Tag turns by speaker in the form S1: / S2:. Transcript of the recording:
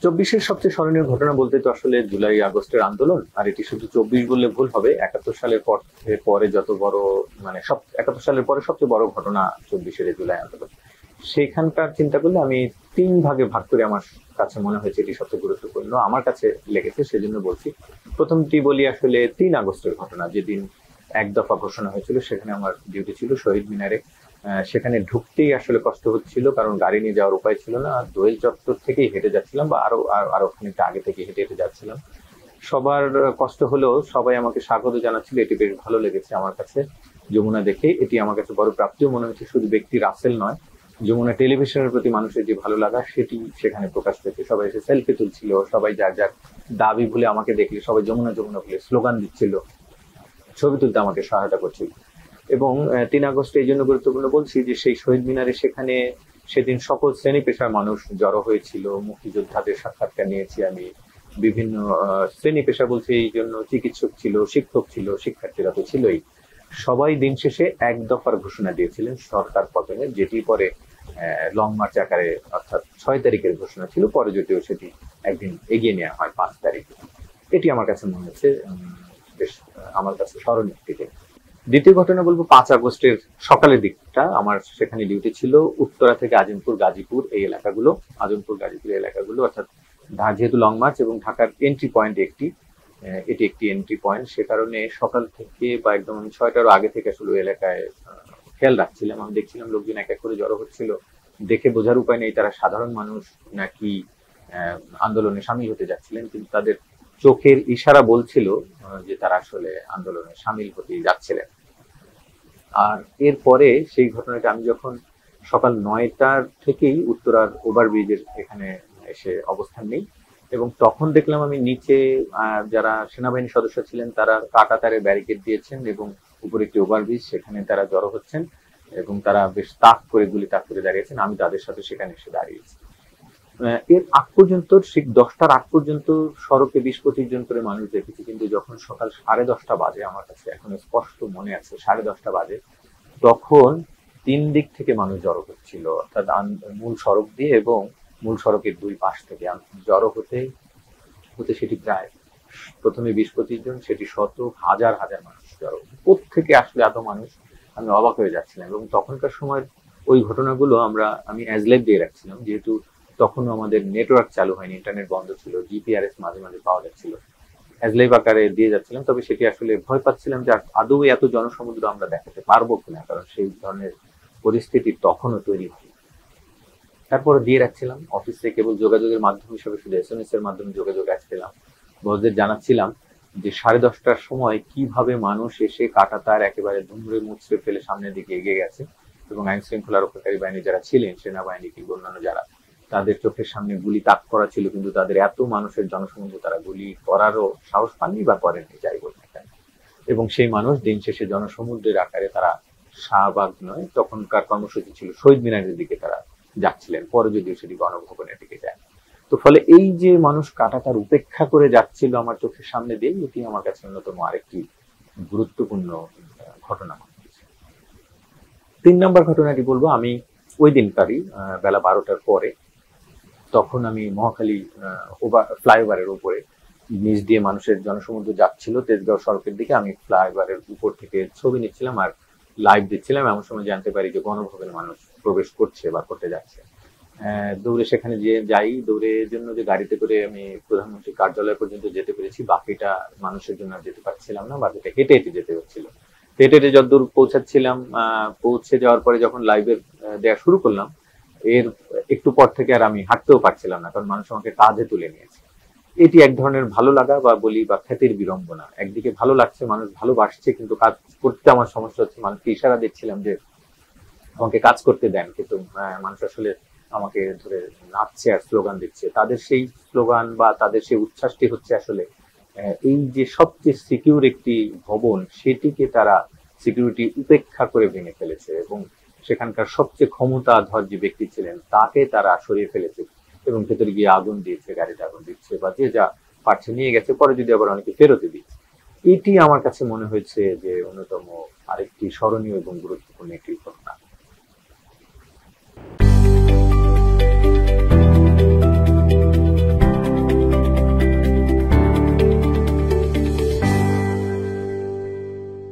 S1: চব্বিশের সবচেয়ে স্মরণীয় ঘটনা বলতে তো আসলে জুলাই আগস্টের আন্দোলন, আর এটি শুধু 24 বললে ভুল হবে। 71 সালের পরে যত বড়, মানে 71 সালের পরে সবচেয়ে বড় ঘটনা 24-এর জুলাই আন্দোলন। সেখানকার চিন্তা করলে আমি 3 ভাগে ভাগ করে আমার কাছে মনে হয়েছে এটি সবচেয়ে গুরুত্বপূর্ণ আমার কাছে লেগেছে, সেজন্য বলছি। প্রথমটি বলি আসলে 3 আগস্টের ঘটনা, যেদিন এক দফা ঘোষণা হয়েছিল। সেখানে আমার ডিউটি ছিল শহীদ মিনারে। সেখানে ঢুকতেই আসলে কষ্ট হচ্ছিল, কারণ গাড়ি নিয়ে যাওয়ার উপায় ছিল না। দোয়েল চত্বর থেকেই হেঁটে যাচ্ছিলাম, বা আরো খানিকটা আগে থেকে হেঁটে হেঁটে যাচ্ছিলাম। সবার কষ্ট হলেও সবাই আমাকে স্বাগত জানাচ্ছিল, এটি বেশ ভালো লেগেছে আমার কাছে। যমুনা দেখে এটি আমার কাছে বড় প্রাপ্তিও মনে হচ্ছে। শুধু ব্যক্তি রাসেল নয়, যমুনা টেলিভিশনের প্রতি মানুষের যে ভালো লাগা সেটি সেখানে প্রকাশ পেয়েছে। সবাই এসে সেলফি তুলছিল, সবাই যার যার দাবি ভুলে আমাকে দেখলে সবাই যমুনা যমুনা বলে স্লোগান দিচ্ছিল, ছবি তুলতে আমাকে সহায়তা করছিল। এবং 3 আগস্ট এই জন্য গুরুত্বপূর্ণ বলছি যে সেই শহীদ মিনারে সেখানে সেদিন সকল শ্রেণী পেশার মানুষ জড়ো হয়েছিল। মুক্তিযোদ্ধাদের সাক্ষাৎকার নিয়েছি আমি। বিভিন্ন শ্রেণী পেশা বলছে এই জন্য চিকিৎসক ছিল, শিক্ষক ছিল, শিক্ষার্থীরা তো ছিলই। সবাই দিন শেষে এক দফার ঘোষণা দিয়েছিলেন সরকার পতনের, যেটি পরে লং মার্চ আকারে অর্থাৎ 6 তারিখের ঘোষণা ছিল। পরে যদিও সেটি একদিন এগিয়ে নেওয়া হয় 5 তারিখ। এটি আমার কাছে মনে হচ্ছে বেশ আমার কাছে স্মরণীয় একটি দিন। দ্বিতীয় ঘটনা বলবো 5 আগস্টের সকালের দিকটা। আমার সেখানে ডিউটি ছিল উত্তরা থেকে আজিমপুর, গাজীপুর এই এলাকাগুলো। আজিমপুর, গাজীপুর এলাকাগুলো অর্থাৎ যেহেতু লং মার্চ এবং ঢাকার এন্ট্রি পয়েন্ট এটি একটি এন্ট্রি পয়েন্ট, সে কারণে সকাল থেকে বা একদম 6টারও আগে থেকে আসলে ওই এলাকায় খেয়াল রাখছিলাম। আমি দেখছিলাম লোকজন এক এক করে জড়ো হচ্ছিল। দেখে বোঝার উপায় নেই তারা সাধারণ মানুষ নাকি আন্দোলনে সামিল হতে যাচ্ছিলেন, কিন্তু তাদের চোখের ইশারা বলছিল যে তারা আসলে আন্দোলনে সামিল হতে যাচ্ছিলেন। আর এরপরে সেই ঘটনাটা আমি যখন সকাল 9টার থেকেই উত্তরার ওভারব্রিজের এখানে এসে অবস্থান নেই, এবং তখন দেখলাম আমি নিচে যারা সেনাবাহিনী সদস্য ছিলেন তারা কাঁটাতারে ব্যারিকেড দিয়েছেন, এবং উপরে একটি ওভারব্রিজ, সেখানে তারা জড়ো হচ্ছেন এবং তারা বেশ তাক করে গুলি তাক করে দাঁড়িয়েছেন। আমি তাদের সাথে সেখানে এসে দাঁড়িয়েছি। এর আগ পর্যন্ত ঠিক 10টার আগ পর্যন্ত সড়কে 20-25 জন করে মানুষ দেখেছি, কিন্তু যখন সকাল 10:30 বাজে, আমার কাছে এখন স্পষ্ট মনে আছে 10:30 বাজে, তখন 3 দিক থেকে মানুষ জড়ো হচ্ছিল, অর্থাৎ মূল সড়ক দিয়ে এবং মূল সড়কের 2 পাশ থেকে জড়ো হতে হতে সেটি প্রায় প্রথমে 20-25 জন, সেটি শত হাজার হাজার মানুষ জড়ো। কোত্থেকে আসলে এত মানুষ, আমি অবাক হয়ে যাচ্ছিলাম। এবং তখনকার সময় ওই ঘটনাগুলো আমি অ্যাজলাইভ দিয়ে রাখছিলাম, যেহেতু তখনও আমাদের নেটওয়ার্ক চালু হয়নি, ইন্টারনেট বন্ধ ছিল, জিপিআরএস মাঝে মাঝে পাওয়া যাচ্ছিল। অ্যাজলাইভ আকারে দিয়ে যাচ্ছিলাম, তবে সেটি আসলে ভয় পাচ্ছিলাম যে আদৌ এত জনসমুদ্র আমরা দেখাতে পারবো কিনা, কারণ সেই ধরনের পরিস্থিতি তখনও তৈরি হয়। তারপরে দিয়ে রাখছিলাম। অফিসে কেবল যোগাযোগের মাধ্যম হিসেবে শুধু SMS এর মাধ্যমে যোগাযোগ রাখছিলাম। বসদের জানাচ্ছিলাম যে 10:30টার সময় কিভাবে মানুষ এসে কাঁটাতার একেবারে দুমড়ে মুচড়ে ফেলে সামনের দিকে এগিয়ে গেছে, এবং আইন শৃঙ্খলা রক্ষাকারী বাহিনী যারা ছিলেন, সেনাবাহিনী কিংবা অন্যান্য যারা, তাদের চোখের সামনে গুলি তাক করা ছিল, কিন্তু তাদের এত মানুষের জনসমুদ্র তারা গুলি করারও সাহস পাননি বা করেননি, যাই বলতে কেন। এবং সেই মানুষ দিন শেষে জনসমুদ্রের আকারে তারা শাহবাগ নয়, তখনকার কর্মসূচি ছিল শহীদ মিনারের দিকে তারা যাচ্ছিলেন, পরে যদিও সেটি গণভবনের দিকে যায়। তো ফলে এই যে মানুষ কাঁটাতার উপেক্ষা করে যাচ্ছিল আমার চোখের সামনে দিয়ে, এটি আমার কাছে অন্যতম আরেকটি গুরুত্বপূর্ণ ঘটনা। 3 নম্বর ঘটনাটি বলবো আমি ওই দিনকারই বেলা 12টার পরে। তখন আমি মহাখালী ফ্লাইওভারের উপরে নিচ দিয়ে মানুষের জনসমুদ্র যাচ্ছিল তেজগাঁও সড়কের দিকে। আমি ফ্লাইওভারের উপর থেকে ছবি নিচ্ছিলাম আর লাইভ দিচ্ছিলাম। এমন সময় জানতে পারি যে গণভবনে মানুষ প্রবেশ করছে বা করতে যাচ্ছে। দৌড়ে সেখানে যাই। দৌড়ের জন্য যে গাড়িতে করে আমি প্রধানমন্ত্রী কার্যালয় পর্যন্ত যেতে পেরেছি, বাকিটা মানুষের জন্য যেতে পারছিলাম না, বাকিটা হেঁটে হেঁটে যেতে হচ্ছিল। হেঁটে হেঁটে যতদূর পৌঁছাচ্ছিলাম, পৌঁছে যাওয়ার পরে যখন লাইভের দেওয়া শুরু করলাম, এর একটু পর থেকে আর আমি হাঁটতেও পারছিলাম না, কারণ মানুষ আমাকে কাঁধে তুলে নিয়েছে। এটি এক ধরনের ভালো লাগা বা বলি বা খ্যাতির বিড়ম্বনা। একদিকে ভালো লাগছে, মানুষ ভালোবাসছে, কিন্তু কাজ করতে আমার সমস্যা হচ্ছে। মানুষকে ইশারা দিচ্ছিলাম যে আমাকে কাজ করতে দেন, কিন্তু মানুষ আসলে আমাকে ধরে নাচছে আর স্লোগান দিচ্ছে। তাদের সেই স্লোগান বা তাদের সেই উচ্ছ্বাসটি হচ্ছে আসলে এই যে সবচেয়ে সিকিউর একটি ভবন, সেটিকে তারা সিকিউরিটি উপেক্ষা করে ভেঙে ফেলেছে, এবং সেখানকার সবচেয়ে ক্ষমতাধর যে ব্যক্তি ছিলেন তাকে তারা সরিয়ে ফেলেছে, এবং ভেতরে গিয়ে আগুন দিয়েছে, গাড়িতে আগুন দিচ্ছে, বা যে যা পারছে নিয়ে গেছে, পরে যদি আবার অনেকে ফেরত দিচ্ছে। এটি আমার কাছে মনে হয়েছে যে অন্যতম আরেকটি স্মরণীয় এবং গুরুত্বপূর্ণ একটি ঘটনা।